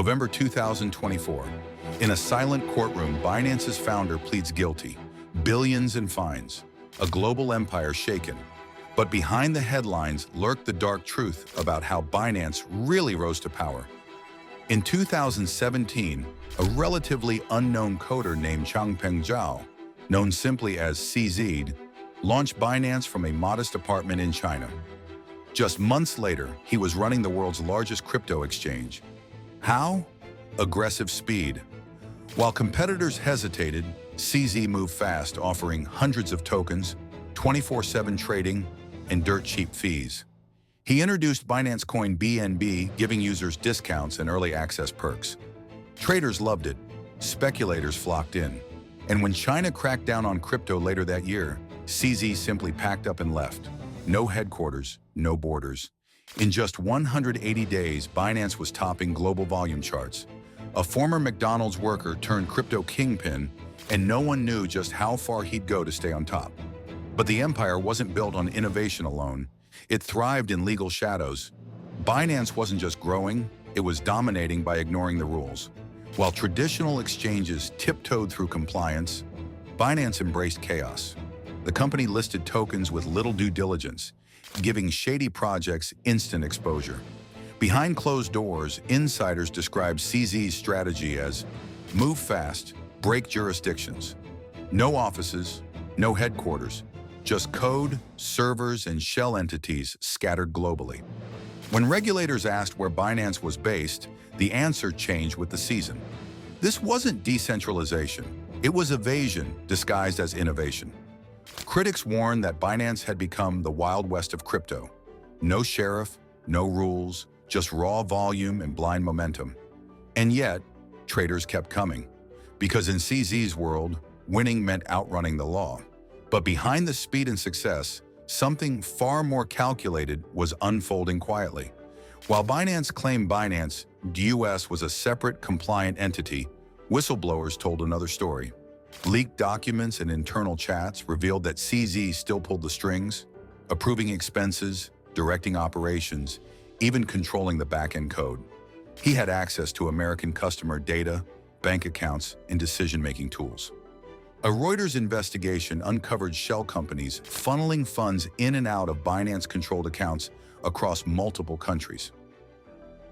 November 2024. In a silent courtroom, Binance's founder pleads guilty. Billions in fines. A global empire shaken. But behind the headlines lurked the dark truth about how Binance really rose to power. In 2017, a relatively unknown coder named Changpeng Zhao, known simply as CZ, launched Binance from a modest apartment in China. Just months later, he was running the world's largest crypto exchange. How? Aggressive speed. While competitors hesitated, CZ moved fast, offering hundreds of tokens, 24/7 trading, and dirt-cheap fees. He introduced Binance Coin BNB, giving users discounts and early access perks. Traders loved it, speculators flocked in, and when China cracked down on crypto later that year, CZ simply packed up and left. No headquarters, no borders. In just 180 days, Binance was topping global volume charts. A former McDonald's worker turned crypto kingpin, and no one knew just how far he'd go to stay on top. But the empire wasn't built on innovation alone. It thrived in legal shadows. Binance wasn't just growing, it was dominating by ignoring the rules. While traditional exchanges tiptoed through compliance, Binance embraced chaos. The company listed tokens with little due diligence, giving shady projects instant exposure. Behind closed doors, insiders described CZ's strategy as move fast, break jurisdictions. No offices, no headquarters, just code, servers, and shell entities scattered globally. When regulators asked where Binance was based, the answer changed with the season. This wasn't decentralization, it was evasion disguised as innovation. Critics warned that Binance had become the Wild West of crypto. No sheriff, no rules, just raw volume and blind momentum. And yet, traders kept coming. Because in CZ's world, winning meant outrunning the law. But behind the speed and success, something far more calculated was unfolding quietly. While Binance claimed Binance US was a separate, compliant entity, whistleblowers told another story. Leaked documents and internal chats revealed that CZ still pulled the strings, approving expenses, directing operations, even controlling the back-end code. He had access to American customer data, bank accounts, and decision-making tools. A Reuters investigation uncovered shell companies funneling funds in and out of Binance-controlled accounts across multiple countries.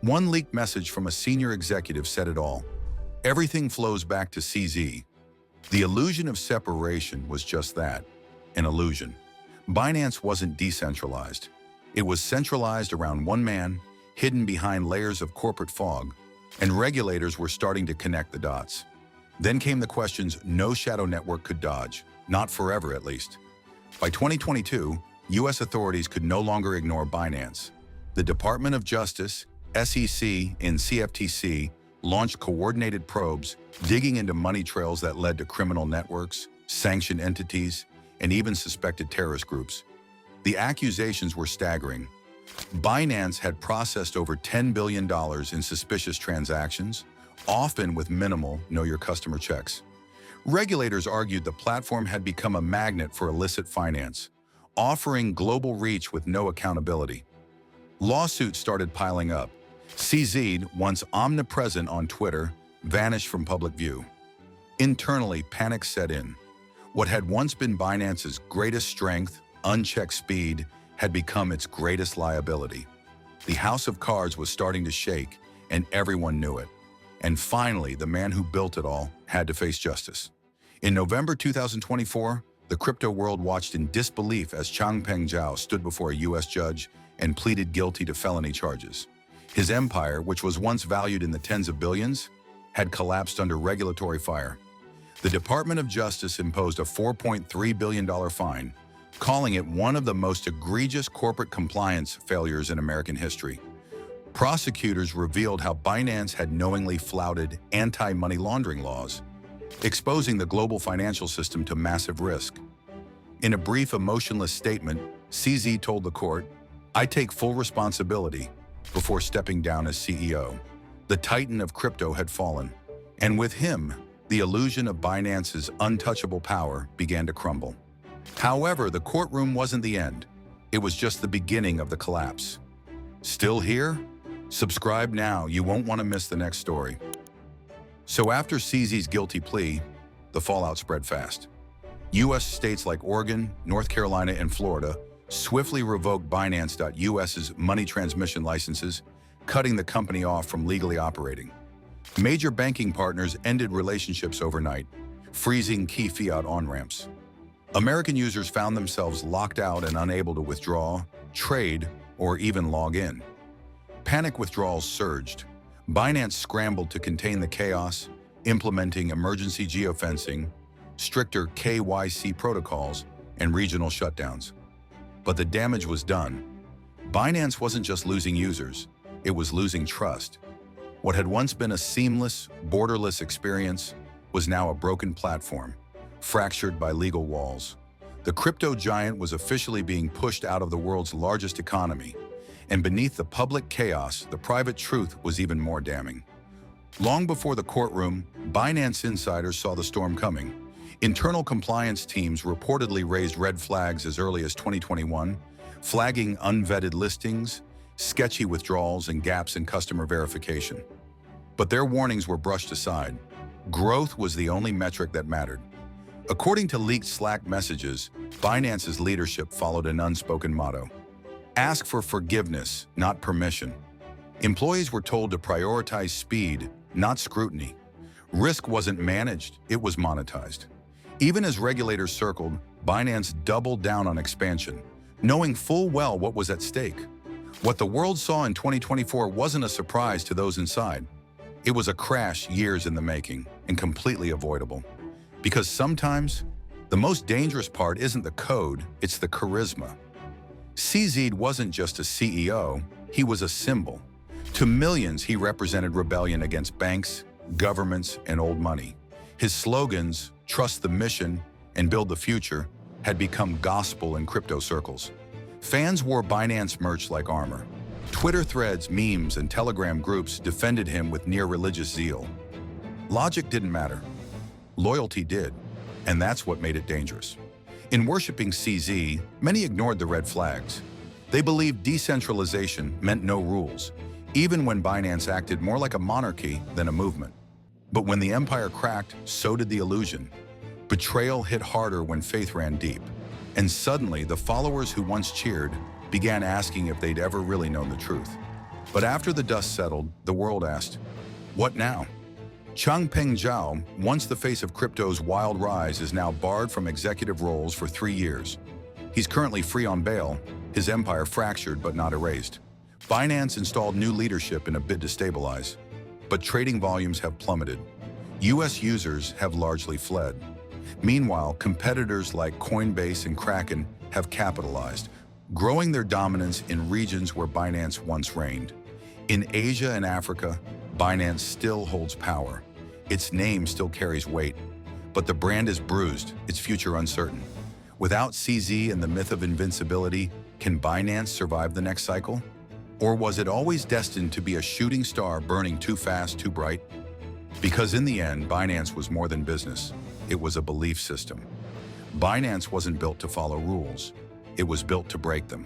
One leaked message from a senior executive said it all. Everything flows back to CZ. The illusion of separation was just that, an illusion. Binance wasn't decentralized. It was centralized around one man, hidden behind layers of corporate fog, and regulators were starting to connect the dots. Then came the questions no shadow network could dodge, not forever at least. By 2022, US authorities could no longer ignore Binance. The Department of Justice, SEC, and CFTC launched coordinated probes, digging into money trails that led to criminal networks, sanctioned entities, and even suspected terrorist groups. The accusations were staggering. Binance had processed over $10 billion in suspicious transactions, often with minimal know-your-customer checks. Regulators argued the platform had become a magnet for illicit finance, offering global reach with no accountability. Lawsuits started piling up. CZ, once omnipresent on Twitter, vanished from public view. Internally, panic set in. What had once been Binance's greatest strength, unchecked speed, had become its greatest liability. The house of cards was starting to shake, and everyone knew it. And finally, the man who built it all had to face justice. In November 2024, the crypto world watched in disbelief as Changpeng Zhao stood before a US judge and pleaded guilty to felony charges. His empire, which was once valued in the tens of billions, had collapsed under regulatory fire. The Department of Justice imposed a $4.3 billion fine, calling it one of the most egregious corporate compliance failures in American history. Prosecutors revealed how Binance had knowingly flouted anti-money laundering laws, exposing the global financial system to massive risk. In a brief, emotionless statement, CZ told the court, "I take full responsibility," before stepping down as CEO. The titan of crypto had fallen, and with him, the illusion of Binance's untouchable power began to crumble. However, the courtroom wasn't the end. It was just the beginning of the collapse. Still here? Subscribe now, you won't want to miss the next story. So after CZ's guilty plea, the fallout spread fast. U.S. states like Oregon, North Carolina, and Florida swiftly revoked Binance.US's money transmission licenses, cutting the company off from legally operating. Major banking partners ended relationships overnight, freezing key fiat on-ramps. American users found themselves locked out and unable to withdraw, trade, or even log in. Panic withdrawals surged. Binance scrambled to contain the chaos, implementing emergency geofencing, stricter KYC protocols, and regional shutdowns. But the damage was done. Binance wasn't just losing users, it was losing trust. What had once been a seamless, borderless experience was now a broken platform, fractured by legal walls. The crypto giant was officially being pushed out of the world's largest economy, and beneath the public chaos, the private truth was even more damning. Long before the courtroom, Binance insiders saw the storm coming. Internal compliance teams reportedly raised red flags as early as 2021, flagging unvetted listings, sketchy withdrawals, and gaps in customer verification. But their warnings were brushed aside. Growth was the only metric that mattered. According to leaked Slack messages, Binance's leadership followed an unspoken motto: ask for forgiveness, not permission. Employees were told to prioritize speed, not scrutiny. Risk wasn't managed, it was monetized. Even as regulators circled, Binance doubled down on expansion, knowing full well what was at stake. What the world saw in 2024 wasn't a surprise to those inside. It was a crash years in the making and completely avoidable. Because sometimes, the most dangerous part isn't the code, it's the charisma. CZ wasn't just a CEO, he was a symbol. To millions, he represented rebellion against banks, governments, and old money. His slogans, trust the mission and build the future, had become gospel in crypto circles. Fans wore Binance merch like armor. Twitter threads, memes, and Telegram groups defended him with near-religious zeal. Logic didn't matter. Loyalty did, and that's what made it dangerous. In worshiping CZ, many ignored the red flags. They believed decentralization meant no rules, even when Binance acted more like a monarchy than a movement. But when the empire cracked, so did the illusion. Betrayal hit harder when faith ran deep. And suddenly, the followers who once cheered began asking if they'd ever really known the truth. But after the dust settled, the world asked, what now? Changpeng Zhao, once the face of crypto's wild rise, is now barred from executive roles for 3 years. He's currently free on bail, his empire fractured but not erased. Binance installed new leadership in a bid to stabilize. But trading volumes have plummeted. US users have largely fled. Meanwhile, competitors like Coinbase and Kraken have capitalized, growing their dominance in regions where Binance once reigned. In Asia and Africa, Binance still holds power. Its name still carries weight, but the brand is bruised, its future uncertain. Without CZ and the myth of invincibility, can Binance survive the next cycle? Or was it always destined to be a shooting star burning too fast, too bright? Because in the end, Binance was more than business. It was a belief system. Binance wasn't built to follow rules. It was built to break them.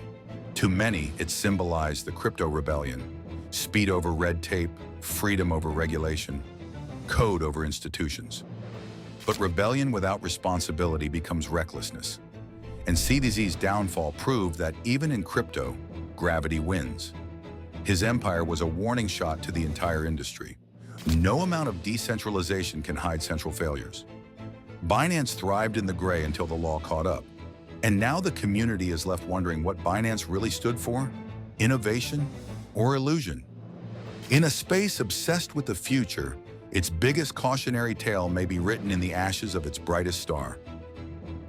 To many, it symbolized the crypto rebellion. Speed over red tape, freedom over regulation, code over institutions. But rebellion without responsibility becomes recklessness. And CZ's downfall proved that even in crypto, gravity wins. His empire was a warning shot to the entire industry. No amount of decentralization can hide central failures. Binance thrived in the gray until the law caught up. And now the community is left wondering what Binance really stood for: innovation or illusion. In a space obsessed with the future, its biggest cautionary tale may be written in the ashes of its brightest star.